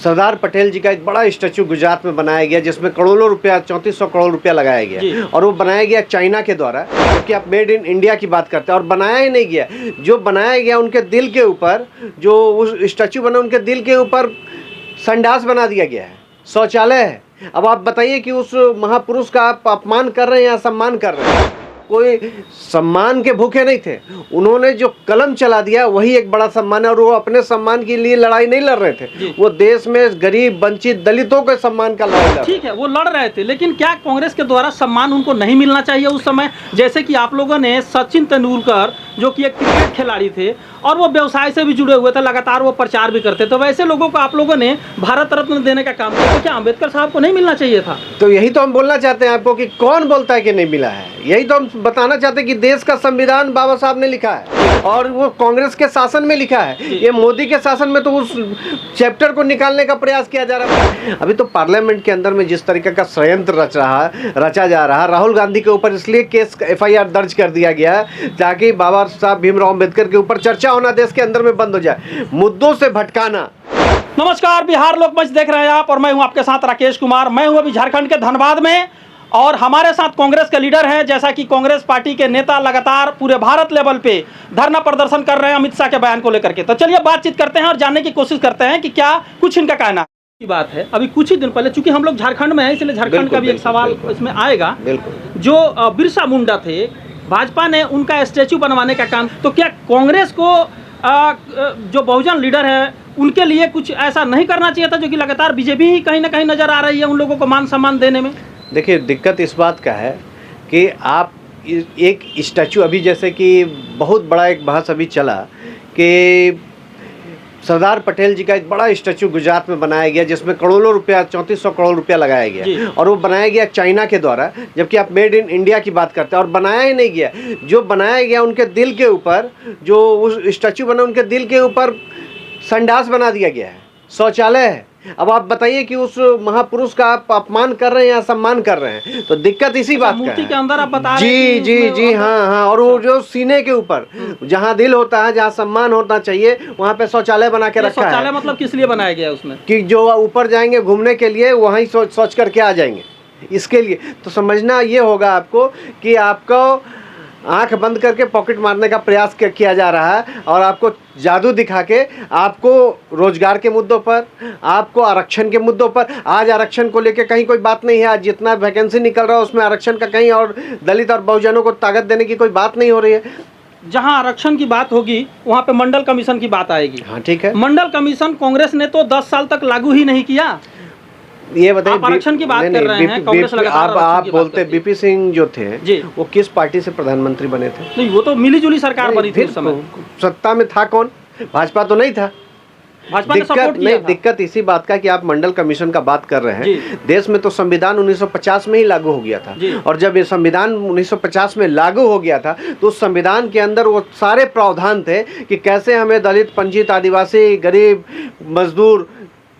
सरदार पटेल जी का एक बड़ा स्टैचू गुजरात में बनाया गया जिसमें करोड़ों रुपया 3400 करोड़ रुपया लगाया गया और वो बनाया गया चाइना के द्वारा, क्योंकि आप मेड इन इंडिया की बात करते हैं। और बनाया ही नहीं गया, जो बनाया गया उनके दिल के ऊपर, जो उस स्टैचू बना उनके दिल के ऊपर संडास बना दिया गया है, शौचालय है। अब आप बताइए कि उस महापुरुष का आप अपमान कर रहे हैं या सम्मान कर रहे हैं? कोई सम्मान के भूखे नहीं थे, उन्होंने जो कलम चला दिया वही एक बड़ा सम्मान है। और वो अपने सम्मान के लिए लड़ाई नहीं लड़ रहे थे, वो देश में गरीब वंचित दलितों के सम्मान का लड़ाई लड़। ठीक है, वो लड़ रहे थे, लेकिन क्या कांग्रेस के द्वारा सम्मान उनको नहीं मिलना चाहिए उस समय? जैसे कि आप लोगों ने सचिन तेंदुलकर, जो कि एक क्रिकेट खिलाड़ी थे और वो व्यवसाय से भी जुड़े हुए थे, लगातार वो प्रचार भी करते, तो वैसे लोगों को आप लोगों ने भारत रत्न देने का काम किया, तो क्या अम्बेडकर साहब को नहीं मिलना चाहिए था? तो यही तो हम बोलना चाहते हैं आपको कि कौन बोलता है कि नहीं मिला है। यही तो हम बताना चाहते हैं कि देश का संविधान बाबा साहब ने लिखा है और वो कांग्रेस के शासन में लिखा है। ये मोदी के शासन में तो उस चैप्टर को निकालने का प्रयास किया जा रहा है। अभी तो पार्लियामेंट के अंदर में जिस तरीके का षड्यंत्र रचा जा रहा है, राहुल गांधी के ऊपर इसलिए केस FIR दर्ज कर दिया गया है ताकि बाबा साहब भीमराव अम्बेडकर के ऊपर चर्चा होना देश के अंदर में बंद हो जाए, मुद्दों से भटकाना। नमस्कार, बिहार लोकमंच देख रहे हैं आप और मैं हूं आपके साथ राकेश कुमार। मैं हूं अभी झारखंड के धनबाद में और हमारे साथ कांग्रेस के लीडर हैं। जैसा कि कांग्रेस पार्टी के नेता लगातार पूरे भारत लेवल पे धरना प्रदर्शन कर रहे हैं अमित शाह के बयान को लेकर के। तो चलिए बातचीत करते हैं और जानने की कोशिश करते हैं कि क्या कुछ इनका कहना की बात है। अभी कुछ ही दिन पहले, चूंकि हम लोग झारखंड में हैं इसलिए झारखंड का भी एक सवाल इसमें आएगा। जो बिरसा मुंडा थे, भाजपा ने उनका स्टैचू बनवाने का काम, तो क्या कांग्रेस को जो बहुजन लीडर है उनके लिए कुछ ऐसा नहीं करना चाहिए था, जो कि लगातार बीजेपी ही कहीं ना कहीं नजर आ रही है उन लोगों को मान सम्मान देने में? देखिए, दिक्कत इस बात का है कि आप एक स्टैचू, अभी जैसे कि बहुत बड़ा एक बहस अभी चला कि सरदार पटेल जी का एक बड़ा स्टैचू गुजरात में बनाया गया जिसमें करोड़ों रुपया 3400 करोड़ रुपया लगाया गया और वो बनाया गया चाइना के द्वारा, जबकि आप मेड इन इंडिया की बात करते हैं। और बनाया ही नहीं गया, जो बनाया गया उनके दिल के ऊपर, जो उस स्टैचू बना उनके दिल के ऊपर संडास बना दिया गया है, शौचालय है। अब आप बताइए कि उस महापुरुष का आप अपमान कर रहे हैं या सम्मान कर रहे हैं? तो दिक्कत इसी बात का मूर्ति है। के अंदर आप बता रहे हैं जी हाँ। और वो जो सीने के ऊपर जहाँ दिल होता है, जहाँ सम्मान होना चाहिए, वहाँ पे शौचालय बना के रखा है। शौचालय मतलब किस लिए बनाया गया उसमें? कि जो ऊपर जाएंगे घूमने के लिए वहीं सोच करके आ जाएंगे, इसके लिए। तो समझना ये होगा आपको कि आपको आंख बंद करके पॉकेट मारने का प्रयास किया जा रहा है और आपको जादू दिखा के, आपको रोजगार के मुद्दों पर, आपको आरक्षण के मुद्दों पर, आज आरक्षण को लेके कहीं कोई बात नहीं है। आज जितना वैकेंसी निकल रहा है उसमें आरक्षण का कहीं, और दलित और बहुजनों को ताकत देने की कोई बात नहीं हो रही है। जहां आरक्षण की बात होगी वहां पे मंडल कमीशन की बात आएगी। हाँ, ठीक है। मंडल कमीशन कांग्रेस ने तो 10 साल तक लागू ही नहीं किया। ये बताइए, आरक्षण की बात कर रहे हैं, कांग्रेस लगातार आप बोलते बीपी सिंह जो थे वो किस पार्टी से प्रधानमंत्री बने थे? नहीं, वो तो मिलीजुली सरकार बनी थी उस समय। सत्ता में था कौन? भाजपा तो नहीं था। भाजपा ने सपोर्ट किया था। दिक्कत इसी बात का कि आप मंडल कमीशन का बात कर रहे हैं। देश में तो संविधान 1950 में ही लागू हो गया था और जब ये संविधान 1950 में लागू हो गया था तो उस संविधान के अंदर वो सारे प्रावधान थे कि कैसे हमें दलित, वंचित, आदिवासी, गरीब, मजदूर,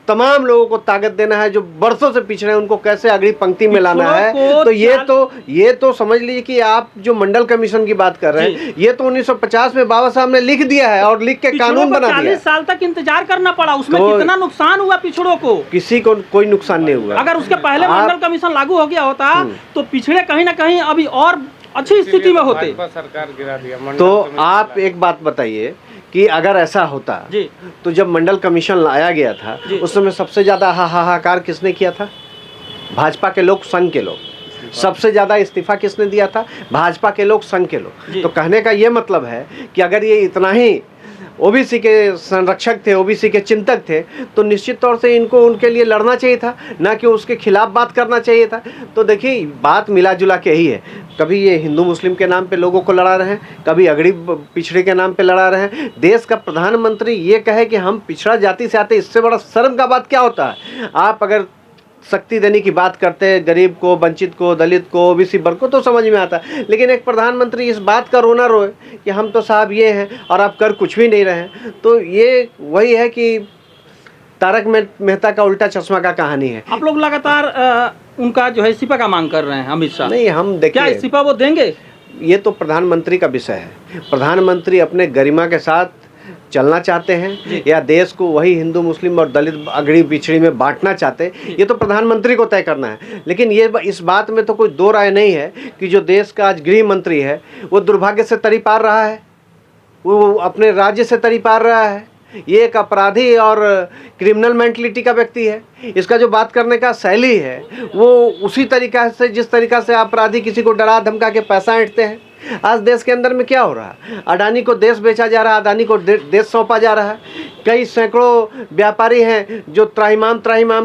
तमाम लोगों को ताकत देना है, जो बरसों से पिछड़े हैं उनको कैसे अगली पंक्ति में लाना है। तो ये तो समझ लीजिए कि आप जो मंडल कमीशन की बात कर रहे हैं, ये तो 1950 में बाबा साहब ने लिख दिया है और लिख के कानून बना दिया। 40 साल तक इंतजार करना पड़ा, उसमें कितना नुकसान हुआ पिछड़ों को? किसी को कोई नुकसान नहीं हुआ। अगर उसके पहले मंडल कमीशन लागू हो गया होता तो पिछड़े कहीं ना कहीं अभी और अच्छी स्थिति में होते। सरकार गिरा दिया। तो आप एक बात बताइए कि अगर ऐसा होता तो जब मंडल कमीशन लाया गया था उस समय सबसे ज्यादा हाहाकार किसने किया था? भाजपा के लोग, संघ के लोग। सबसे ज्यादा इस्तीफा किसने दिया था? भाजपा के लोग, संघ के लोग। तो कहने का ये मतलब है कि अगर ये इतना ही ओबीसी के संरक्षक थे, ओबीसी के चिंतक थे, तो निश्चित तौर से इनको उनके लिए लड़ना चाहिए था, ना कि उसके खिलाफ बात करना चाहिए था। तो देखिए, बात मिला जुला के ही है। कभी ये हिंदू मुस्लिम के नाम पे लोगों को लड़ा रहे हैं, कभी अगड़ी पिछड़े के नाम पे लड़ा रहे हैं। देश का प्रधानमंत्री ये कहे कि हम पिछड़ा जाति से आते, इससे बड़ा शर्म का बात क्या होता है? आप अगर शक्ति देने की बात करते हैं गरीब को, वंचित को, दलित को, ओबीसी वर्ग को, तो समझ में आता है। लेकिन एक प्रधानमंत्री इस बात का रोना रोए कि हम तो साहब ये हैं और आप कर कुछ भी नहीं रहे हैं, तो ये वही है कि तारक मेहता का उल्टा चश्मा का कहानी है। आप लोग लगातार उनका जो है इस्तीफा का मांग कर रहे हैं अमित शाह। नहीं, हम देखिए, क्या इस्तीफा वो देंगे? ये तो प्रधानमंत्री का विषय है। प्रधानमंत्री अपने गरिमा के साथ चलना चाहते हैं या देश को वही हिंदू मुस्लिम और दलित अगड़ी पिछड़ी में बांटना चाहते हैं, ये तो प्रधानमंत्री को तय करना है। लेकिन ये इस बात में तो कोई दो राय नहीं है कि जो देश का आज गृह मंत्री है वो दुर्भाग्य से तरी पार रहा है, वो अपने राज्य से तरी पार रहा है। ये एक अपराधी और क्रिमिनल मेंटलिटी का व्यक्ति है। इसका जो बात करने का शैली है वो उसी तरीका से जिस तरीका से अपराधी किसी को डरा धमका के पैसा ऐंठते हैं। आज देश के अंदर में क्या हो रहा है, अडानी को देश बेचा जा रहा है, अडानी को देश सौंपा जा रहा है। कई सैकड़ों व्यापारी हैं जो त्राहिमाम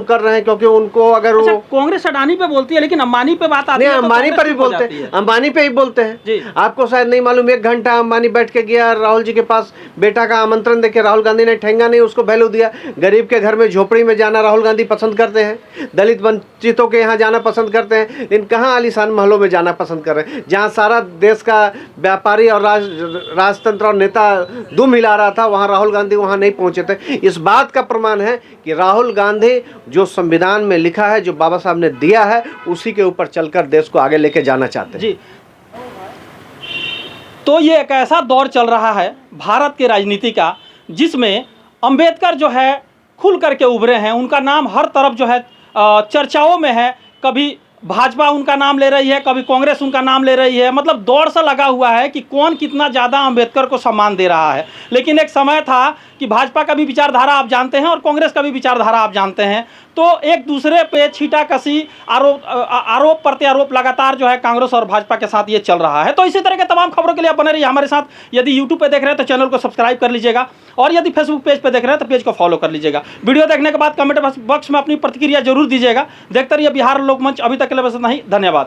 कर रहे हैं, क्योंकि उनको अगर अच्छा, वो कांग्रेस अडानी पे बोलती है लेकिन अंबानी पे बात आती है, अंबानी पर ही बोलते हैं, अंबानी पे ही बोलते हैं। आपको शायद नहीं मालूम, 1 घंटा अंबानी बैठ के गया राहुल जी के पास, बेटा का आमंत्रण देके राहुल गांधी ने ठेंगा नहीं उसको वैल्यू दिया। गरीब के घर में झोपड़ी में जाना राहुल गांधी पसंद करते हैं, दलित वंचितों के यहाँ जाना पसंद करते हैं, लेकिन कहाँ आलीशान महलों में जाना पसंद कर रहे हैं जहाँ सारा देश का व्यापारी और राजतंत्र और नेता दुम हिला रहा था, वहाँ राहुल गांधी वहाँ नहीं पहुँचे थे। इस बात का प्रमाण है कि राहुल गांधी जो संविधान में लिखा है, जो बाबा साहब ने दिया है, उसी के ऊपर चलकर देश को आगे लेके जाना चाहते हैं। जी, तो ये एक ऐसा दौर चल रहा है भारत की राजनीति का जिसमें अंबेडकर जो है खुल करके उभरे हैं, उनका नाम हर तरफ जो है चर्चाओं में है। कभी भाजपा उनका नाम ले रही है, कभी कांग्रेस उनका नाम ले रही है। मतलब दौड़ सा लगा हुआ है कि कौन कितना ज़्यादा अंबेडकर को सम्मान दे रहा है। लेकिन एक समय था कि भाजपा का भी विचारधारा आप जानते हैं और कांग्रेस का भी विचारधारा आप जानते हैं, तो एक दूसरे पे छीटाकशी, आरोप प्रत्यारोप लगातार जो है कांग्रेस और भाजपा के साथ ये चल रहा है। तो इसी तरह के तमाम खबरों के लिए आप बने रहिए हमारे साथ। यदि यूट्यूब पे देख रहे हैं तो चैनल को सब्सक्राइब कर लीजिएगा, और यदि फेसबुक पेज पे देख रहे हैं तो पेज को फॉलो कर लीजिएगा। वीडियो देखने के बाद कमेंट बॉक्स में अपनी प्रतिक्रिया जरूर दीजिएगा। देखते रहिए बिहार लोकमंच। अभी तक के लिए बस नहीं, धन्यवाद।